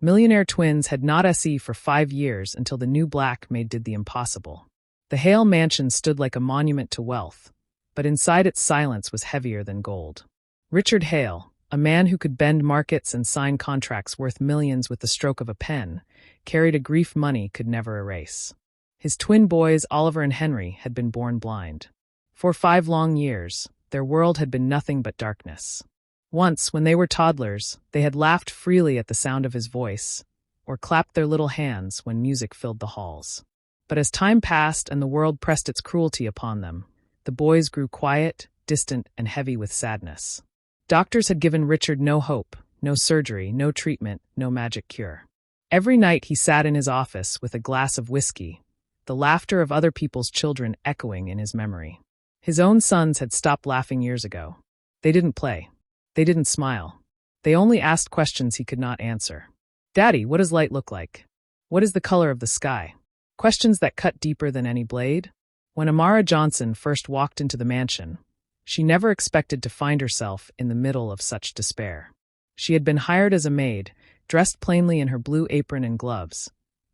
Millionaire twins had not SE for 5 years until the new Black Maid did the impossible. The Hale mansion stood like a monument to wealth, but inside its silence was heavier than gold. Richard Hale, a man who could bend markets and sign contracts worth millions with the stroke of a pen, carried a grief money could never erase. His twin boys, Oliver and Henry, had been born blind. For 5 long years, their world had been nothing but darkness. Once, when they were toddlers, they had laughed freely at the sound of his voice, or clapped their little hands when music filled the halls. But as time passed and the world pressed its cruelty upon them, the boys grew quiet, distant, and heavy with sadness. Doctors had given Richard no hope, no surgery, no treatment, no magic cure. Every night he sat in his office with a glass of whiskey, the laughter of other people's children echoing in his memory. His own sons had stopped laughing years ago. They didn't play. They didn't smile. They only asked questions he could not answer. "Daddy, what does light look like? What is the color of the sky?" Questions that cut deeper than any blade. When Amara Johnson first walked into the mansion, she never expected to find herself in the middle of such despair. She had been hired as a maid, dressed plainly in her blue apron and gloves,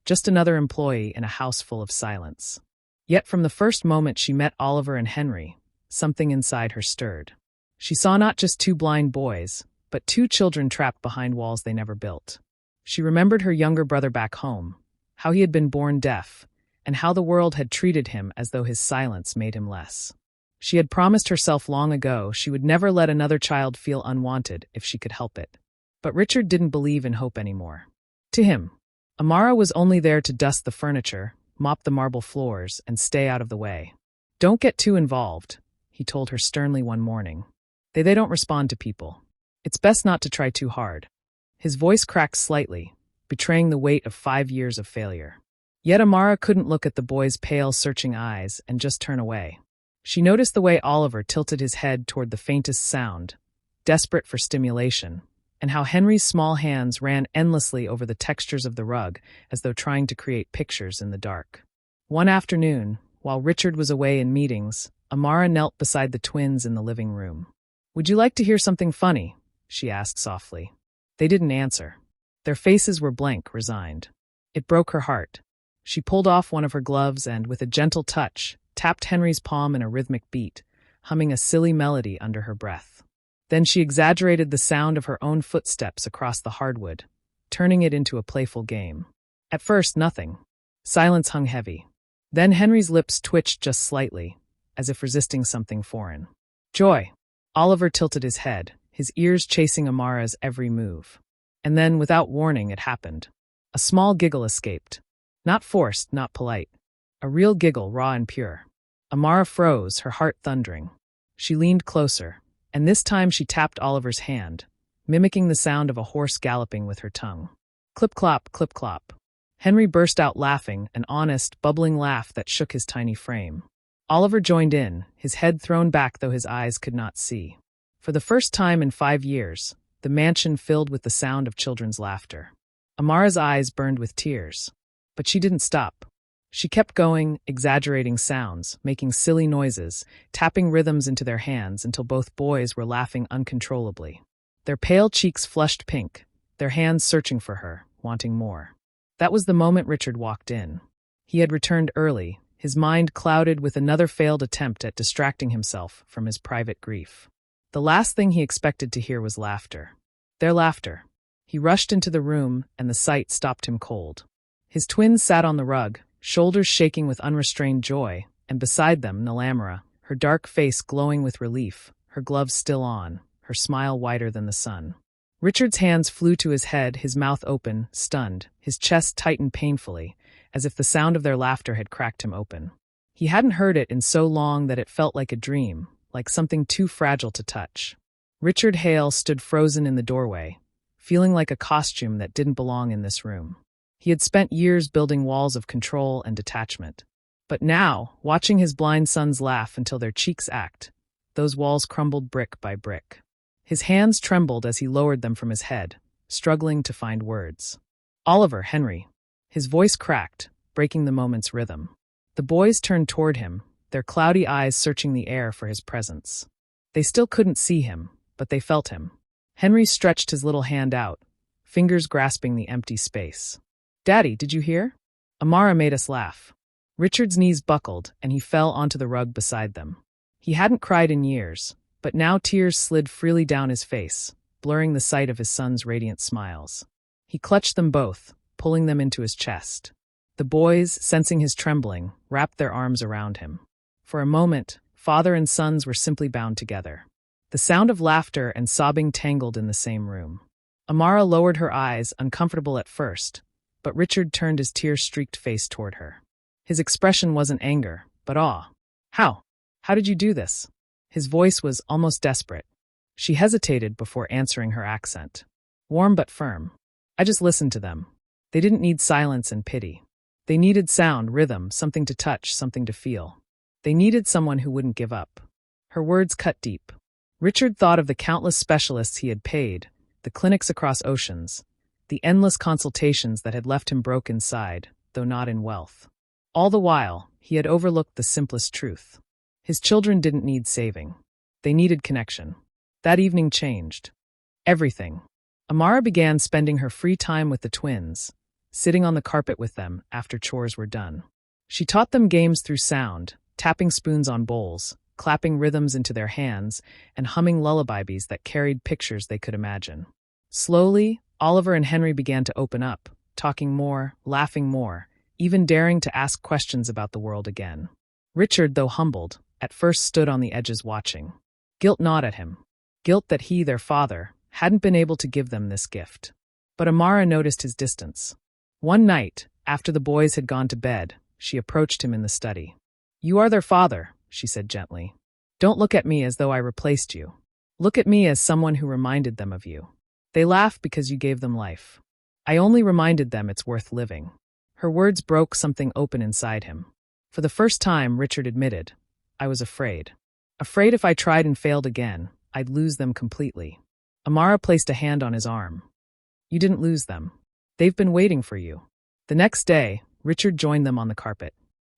just another employee in a house full of silence. Yet from the first moment she met Oliver and Henry, something inside her stirred. She saw not just 2 blind boys, but 2 children trapped behind walls they never built. She remembered her younger brother back home, how he had been born deaf, and how the world had treated him as though his silence made him less. She had promised herself long ago she would never let another child feel unwanted if she could help it. But Richard didn't believe in hope anymore. To him, Amara was only there to dust the furniture, mop the marble floors, and stay out of the way. "Don't get too involved," he told her sternly one morning. They don't respond to people. It's best not to try too hard." His voice cracked slightly, betraying the weight of 5 years of failure. Yet Amara couldn't look at the boy's pale, searching eyes and just turn away. She noticed the way Oliver tilted his head toward the faintest sound, desperate for stimulation, and how Henry's small hands ran endlessly over the textures of the rug as though trying to create pictures in the dark. One afternoon, while Richard was away in meetings, Amara knelt beside the twins in the living room. "Would you like to hear something funny?" she asked softly. They didn't answer. Their faces were blank, resigned. It broke her heart. She pulled off one of her gloves and, with a gentle touch, tapped Henry's palm in a rhythmic beat, humming a silly melody under her breath. Then she exaggerated the sound of her own footsteps across the hardwood, turning it into a playful game. At first, nothing. Silence hung heavy. Then Henry's lips twitched just slightly, as if resisting something foreign. "Joy." Oliver tilted his head, his ears chasing Amara's every move. And then, without warning, it happened. A small giggle escaped. Not forced, not polite. A real giggle, raw and pure. Amara froze, her heart thundering. She leaned closer, and this time she tapped Oliver's hand, mimicking the sound of a horse galloping with her tongue. Clip-clop, clip-clop. Henry burst out laughing, an honest, bubbling laugh that shook his tiny frame. Oliver joined in, his head thrown back though his eyes could not see. For the first time in 5 years, the mansion filled with the sound of children's laughter. Amara's eyes burned with tears. But she didn't stop. She kept going, exaggerating sounds, making silly noises, tapping rhythms into their hands until both boys were laughing uncontrollably. Their pale cheeks flushed pink, their hands searching for her, wanting more. That was the moment Richard walked in. He had returned early, his mind clouded with another failed attempt at distracting himself from his private grief. The last thing he expected to hear was laughter. Their laughter. He rushed into the room, and the sight stopped him cold. His twins sat on the rug, shoulders shaking with unrestrained joy, and beside them, Nilamara, her dark face glowing with relief, her gloves still on, her smile wider than the sun. Richard's hands flew to his head, his mouth open, stunned, his chest tightened painfully, as if the sound of their laughter had cracked him open. He hadn't heard it in so long that it felt like a dream, like something too fragile to touch. Richard Hale stood frozen in the doorway, feeling like a costume that didn't belong in this room. He had spent years building walls of control and detachment. But now, watching his blind sons laugh until their cheeks ached, those walls crumbled brick by brick. His hands trembled as he lowered them from his head, struggling to find words. "Oliver, Henry." His voice cracked, breaking the moment's rhythm. The boys turned toward him, their cloudy eyes searching the air for his presence. They still couldn't see him, but they felt him. Henry stretched his little hand out, fingers grasping the empty space. "Daddy, did you hear?" Amara made us laugh. Richard's knees buckled, and he fell onto the rug beside them. He hadn't cried in years, but now tears slid freely down his face, blurring the sight of his son's radiant smiles. He clutched them both, pulling them into his chest. The boys, sensing his trembling, wrapped their arms around him. For a moment, father and sons were simply bound together. The sound of laughter and sobbing tangled in the same room. Amara lowered her eyes, uncomfortable at first, but Richard turned his tear-streaked face toward her. His expression wasn't anger, but awe. How? How did you do this?" His voice was almost desperate. She hesitated before answering her accent. Warm but firm. "I just listened to them. They didn't need silence and pity. They needed sound, rhythm, something to touch, something to feel. They needed someone who wouldn't give up." Her words cut deep. Richard thought of the countless specialists he had paid, the clinics across oceans, the endless consultations that had left him broke inside, though not in wealth. All the while, he had overlooked the simplest truth. His children didn't need saving. They needed connection. That evening changed everything. Amara began spending her free time with the twins, sitting on the carpet with them after chores were done. She taught them games through sound, tapping spoons on bowls, clapping rhythms into their hands, and humming lullabies that carried pictures they could imagine. Slowly, Oliver and Henry began to open up, talking more, laughing more, even daring to ask questions about the world again. Richard, though humbled, at first stood on the edges watching. Guilt gnawed at him. Guilt that he, their father, hadn't been able to give them this gift. But Amara noticed his distance. One night, after the boys had gone to bed, she approached him in the study. "You are their father," she said gently. "Don't look at me as though I replaced you. Look at me as someone who reminded them of you. They laugh because you gave them life. I only reminded them it's worth living." Her words broke something open inside him. For the first time, Richard admitted, "I was afraid. Afraid if I tried and failed again, I'd lose them completely." Amara placed a hand on his arm. "You didn't lose them. They've been waiting for you." The next day, Richard joined them on the carpet.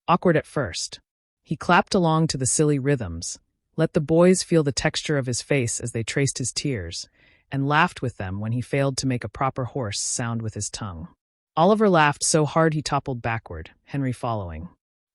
Awkward at first. He clapped along to the silly rhythms, let the boys feel the texture of his face as they traced his tears, and laughed with them when he failed to make a proper horse sound with his tongue. Oliver laughed so hard he toppled backward, Henry following.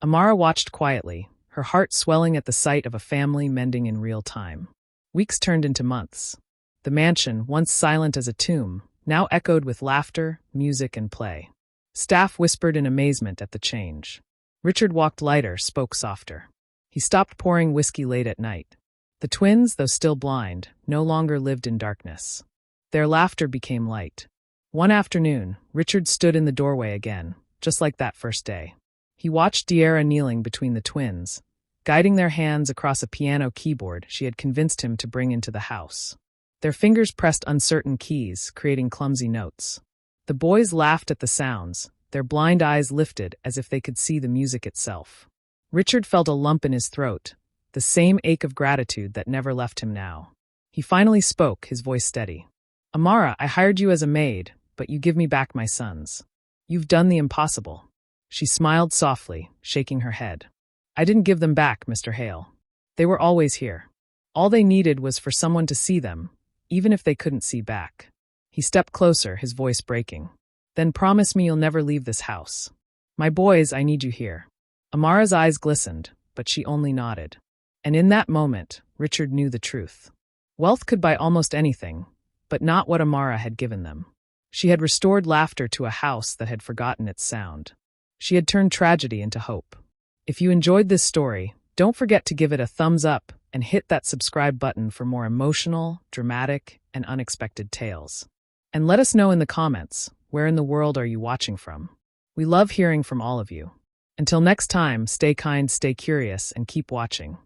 Amara watched quietly, her heart swelling at the sight of a family mending in real time. Weeks turned into months. The mansion, once silent as a tomb, now echoed with laughter, music, and play. Staff whispered in amazement at the change. Richard walked lighter, spoke softer. He stopped pouring whiskey late at night. The twins, though still blind, no longer lived in darkness. Their laughter became light. One afternoon, Richard stood in the doorway again, just like that first day. He watched De'Ara kneeling between the twins, guiding their hands across a piano keyboard she had convinced him to bring into the house. Their fingers pressed uncertain keys, creating clumsy notes. The boys laughed at the sounds, their blind eyes lifted as if they could see the music itself. Richard felt a lump in his throat, the same ache of gratitude that never left him now. He finally spoke, his voice steady. "Amara, I hired you as a maid, but you give me back my sons. You've done the impossible." She smiled softly, shaking her head. "I didn't give them back, Mr. Hale. They were always here. All they needed was for someone to see them, even if they couldn't see back." He stepped closer, his voice breaking. "Then promise me you'll never leave this house. My boys, I need you here." Amara's eyes glistened, but she only nodded. And in that moment, Richard knew the truth. Wealth could buy almost anything, but not what Amara had given them. She had restored laughter to a house that had forgotten its sound. She had turned tragedy into hope. If you enjoyed this story, don't forget to give it a thumbs up and hit that subscribe button for more emotional, dramatic, and unexpected tales. And let us know in the comments, where in the world are you watching from? We love hearing from all of you. Until next time, stay kind, stay curious, and keep watching.